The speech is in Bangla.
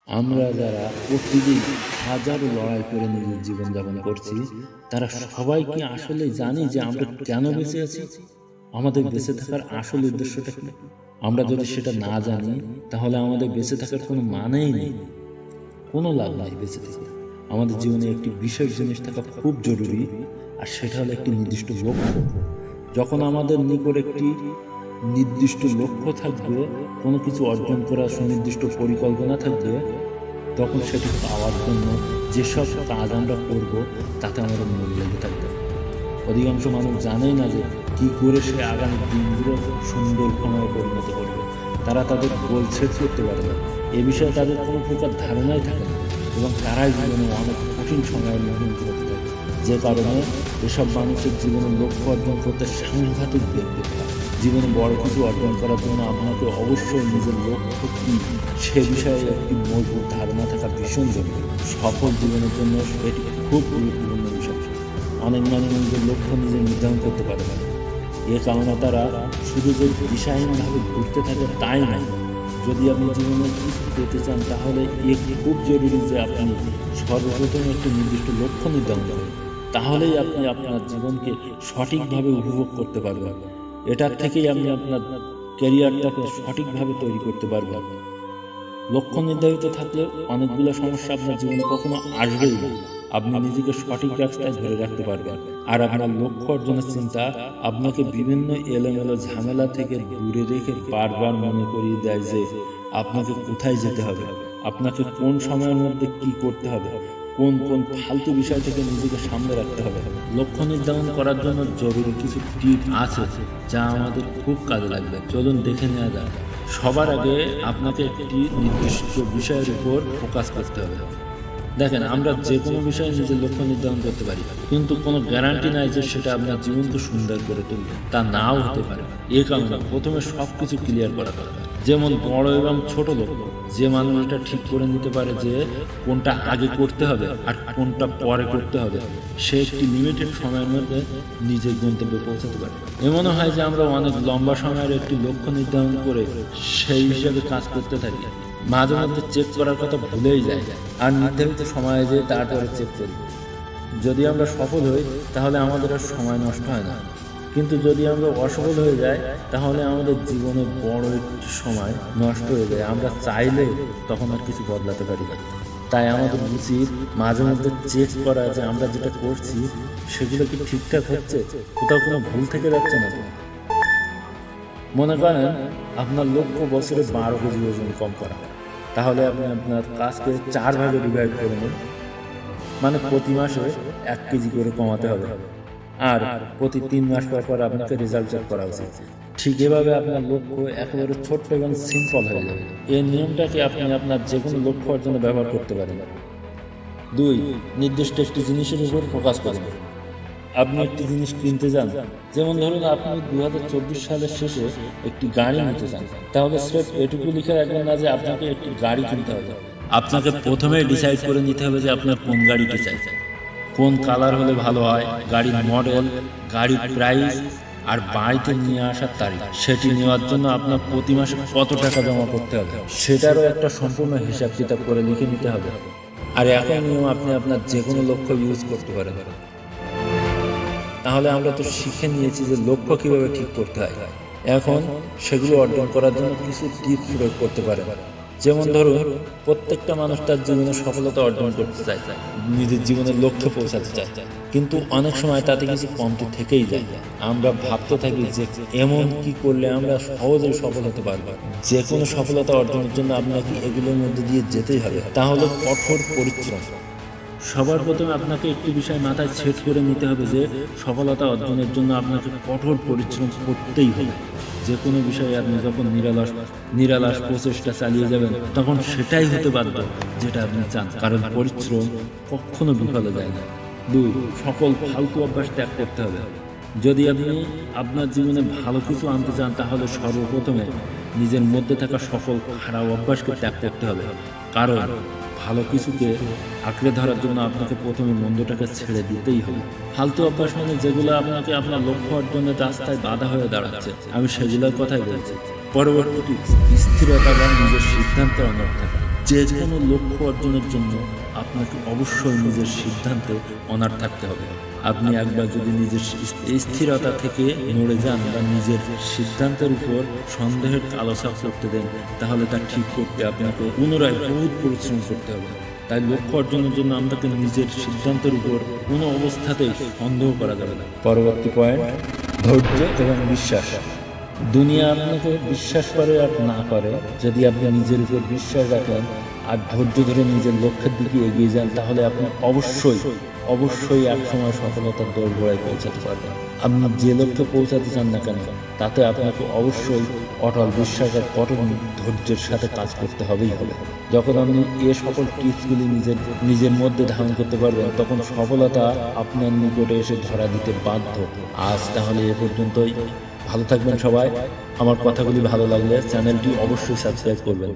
আমরা যারা প্রতিদিন হাজারো লড়াই করে নিজের জীবনযাপন করছি, তারা সবাই কি আসলে জানি যে আমরা কেন বেঁচে আছি? আমাদের বেঁচে থাকার আসল উদ্দেশ্যটা কি? আমরা যদি সেটা না জানি, তাহলে আমাদের বেঁচে থাকার কোনো মানেই নেই, কোনো লাভ নাই বেঁচে থেকে। আমাদের জীবনে একটি বিশেষ জিনিস থাকা খুব জরুরি, আর সেটা হলো একটি নির্দিষ্ট লক্ষ্য। যখন আমাদের নিকট একটি নির্দিষ্ট লক্ষ্য থাকবে, কোনো কিছু অর্জন করার সুনির্দিষ্ট পরিকল্পনা থাকবে, তখন সেটি পাওয়ার জন্য যেসব কাজ আমরা করব তাতে আমাদের মন লেগে থাকবে। অধিকাংশ মানুষ জানেই না যে কী করে সে আগামী দিনগুলো সুন্দর সময়ে পরিণত করবে। তারা তাদের গোল সেট করতে পারে না, এ বিষয়ে তাদের কোনো প্রকার ধারণাই থাকে না, এবং তারাই জীবনে অনেক কঠিন সময়ের মুখোমুখি হতে থাকে। যে কারণে এসব মানুষের জীবনে লক্ষ্য অর্জন করতে সাংঘাতিক বেগ পেতে হয়। জীবনে বড় কিছু অর্জন করার জন্য আপনাকে অবশ্যই নিজের লক্ষ্য কী সে বিষয়ে একটি মজবুত ধারণা থাকা ভীষণ জরুরি। সফল জীবনের জন্য এটি খুব গুরুত্বপূর্ণ বিষয়। অনেক মানুষ নিজের লক্ষ্য নিজে নির্ধারণ করতে পারে না। এ কারণে তারা শুধু যে দিশাহীনভাবে ঘুরতে থাকে তাই নয়। যদি আপনি জীবনে কিছু পেতে চান, তাহলে এটি খুব জরুরি যে আপনি সর্বপ্রথম একটি নির্দিষ্ট লক্ষ্য নির্ধারণ করেন। তাহলেই আপনি আপনার জীবনকে সঠিকভাবে উপভোগ করতে পারবেন। এটার থেকেই আপনি আপনার ক্যারিয়ারটাকে সঠিকভাবে তৈরি করতে পারবেন। লক্ষ্য নির্ধারিত থাকলে অনেকগুলো সমস্যা আপনার জীবনে কখনো আসবেই না। আপনি নিজেকে সঠিক রাস্তায় ধরে রাখতে পারবেন, আর আপনার লক্ষ্য অর্জনের চিন্তা আপনাকে বিভিন্ন এলোমেলো ঝামেলা থেকে দূরে রেখে বারবার মনে করিয়ে দেয় যে আপনাকে কোথায় যেতে হবে, আপনাকে কোন সময়ের মধ্যে কি করতে হবে, কোন কোন ফালতু বিষয় থেকে নিজেকে সামনে রাখতে হবে। লক্ষ্য নির্ধারণ করার জন্য জরুরি কিছু টিপ আছে যা আমাদের খুব কাজে লাগবে। চলুন দেখে নেওয়া যাক। সবার আগে আপনাকে একটি নির্দিষ্ট বিষয়ের উপর ফোকাস করতে হবে। দেখেন, আমরা যে কোনো বিষয়ে নিজের লক্ষ্য নির্ধারণ করতে পারি, কিন্তু কোনো গ্যারান্টি নাই যে সেটা আপনার জীবনকে সুন্দর করে তুলবে। তা নাও হতে পারে। এ কারণে প্রথমে সব কিছু ক্লিয়ার করা দরকার, যেমন বড় এবং ছোট লক্ষ্য। যে মানুষ এটা ঠিক করে নিতে পারে যে কোনটা আগে করতে হবে আর কোনটা পরে করতে হবে, সে একটি লিমিটেড সময়ের মধ্যে নিজের গন্তব্যে পৌঁছাতে পারে। এমনও হয় যে আমরা অনেক লম্বা সময়ের একটি লক্ষ্য নির্ধারণ করে সেই হিসাবে কাজ করতে থাকি, মাঝে মধ্যে চেক করার কথা ভুলেই যায়, আর নির্ধারিত সময়ে যেয়ে তারপরে চেক করি। যদি আমরা সফল হই, তাহলে আমাদের আর সময় নষ্ট হয় না, কিন্তু যদি আমরা অসফল হয়ে যাই, তাহলে আমাদের জীবনে বড় একটি সময় নষ্ট হয়ে যায়। আমরা চাইলে তখন আর কিছু বদলাতে পারি না। তাই আমাদের উচিত মাঝে মধ্যে চেক করা যে আমরা যেটা করছি সেগুলো কি ঠিকঠাক হচ্ছে, কোথাও কোনো ভুল থেকে যাচ্ছে না। মনে করেন আপনার লক্ষ্য বছরে 12 কেজি ওজন কম করা, তাহলে আপনি আপনার কাজকে 4 ভাগে ডিভাইড করে নিন। মানে প্রতি মাসে 1 কেজি করে কমাতে হবে, আর প্রতি 3 মাস পর পর আপনাকে রেজাল্ট চেক করা উচিত। ঠিক এভাবে আপনার লক্ষ্য একেবারে ছোট্ট এবং সিম্পল হয়ে যাবে। এই নিয়মটাকে আপনি আপনার যে কোনো লক্ষ্য অর্জনে ব্যবহার করতে পারেন। 2. নির্দিষ্ট একটি জিনিসের উপর ফোকাস করুন। আপনি একটি জিনিস কিনতে চান, যেমন ধরুন আপনি 2024 সালের শেষে একটি গাড়ি নিতে চান, তাহলে স্রেফ এটুকু লিখে রাখবেন না যে আপনাকে একটি গাড়ি কিনতে হবে। আপনাকে প্রথমে ডিসাইড করে নিতে হবে যে আপনার কোন গাড়িটি চাই, কোন কালার হলে ভালো হয়, গাড়ির মডেল, গাড়ির প্রাইস, আর বাড়িতে নিয়ে আসার তারিখ। সেটি নেওয়ার জন্য আপনার প্রতি মাসে কত টাকা জমা করতে হবে সেটারও একটা সম্পূর্ণ হিসাব কিতাব করে লিখে নিতে হবে। আর একই নিয়ম আপনি আপনার যে কোনো লক্ষ্য ইউজ করতে পারেন। তাহলে আমরা তো শিখে নিয়েছি যে লক্ষ্য কিভাবে ঠিক করতে হয়। এখন সেগুলো অর্জন করার জন্য কিছু টিপস প্রয়োগ করতে পারে। যেমন ধরুন, প্রত্যেকটা মানুষ তার জীবনে সফলতা অর্জন করতে চায়, নিজের জীবনের লক্ষ্যে পৌঁছাতে চায়, কিন্তু অনেক সময় তাতে কিছু কমতি থেকেই যায়। আমরা ভাবতে থাকি যে এমন কি করলে আমরা সহজেই সফল হতে পারবো। যে কোনো সফলতা অর্জনের জন্য আপনাকে এগুলোর মধ্যে দিয়ে যেতেই হবে, তাহলে কঠোর পরিশ্রম। সবার প্রথমে আপনাকে একটি বিষয় মাথায় সেট করে নিতে হবে যে সফলতা অর্জনের জন্য আপনাকে কঠোর পরিশ্রম করতেই হবে। যে কোনো বিষয়ে আপনি যখন নিরালাস প্রচেষ্টা চালিয়ে যাবেন, তখন সেটাই হতে বাধ্য যেটা আপনি চান, কারণ পরিশ্রম কখনো বিফলে যায় না। 2. সকল ফালতু অভ্যাস ত্যাগ করতে হবে। যদি আপনি আপনার জীবনে ভালো কিছু আনতে চান, তাহলে সর্বপ্রথমে নিজের মধ্যে থাকা সকল খারাপ অভ্যাসকে ত্যাগ করতে হবে, কারণ ভালো কিছুকে আঁকড়ে ধরার জন্য আপনাকে প্রথমে মন্দটাকে ছেড়ে দিতেই হবে। ফালতু অভ্যাস মানে যেগুলো আপনাকে আপনার লক্ষ্য অর্জনের রাস্তায় বাধা হয়ে দাঁড়াচ্ছে, আমি সেগুলোর কথাই বলছি। পরবর্তী স্থিরতা বা নিজের সিদ্ধান্তে অনড় থাকা। যে কোনো লক্ষ্য অর্জনের জন্য আপনাকে অবশ্যই নিজের সিদ্ধান্তে অনার থাকতে হবে। আপনি একবার যদি নিজের স্থিরতা থেকে নড়ে যান বা নিজের সিদ্ধান্তের উপর সন্দেহের আলোচনা করতে দেন, তাহলে তা ঠিক করতে আপনাকে পুনরায় বহুত পরিশ্রম করতে হবে। তাই লক্ষ্য অর্জনের জন্য আমাকে নিজের সিদ্ধান্তের উপর কোনো অবস্থাতেই সন্দেহ করা যাবে না। পরবর্তী পয়েন্ট, ধৈর্য এবং বিশ্বাস। দুনিয়া আপনাকে বিশ্বাস করে আর না করে, যদি আপনি নিজের উপর বিশ্বাস রাখেন আর ধৈর্য ধরে নিজের লক্ষ্যের দিকে এগিয়ে যান, তাহলে আপনি অবশ্যই একসময় সফলতার দোরগোড়ায় পৌঁছাতে পারবেন। আপনি যে লক্ষ্যে পৌঁছাতে চান না কেন, তাতে আপনাকে অবশ্যই অটল বিশ্বাস আর কঠোর ধৈর্যের সাথে কাজ করতে হবেই হবে। যখন আপনি এ সকল টিপসগুলি নিজের মধ্যে ধারণ করতে পারবেন, তখন সফলতা আপনার নিকটে এসে ধরা দিতে বাধ্য। আজ তাহলে এ পর্যন্তই। ভালো থাকবেন সবাই। আমার কথাগুলি ভালো লাগলে চ্যানেলটি অবশ্যই সাবস্ক্রাইব করবেন।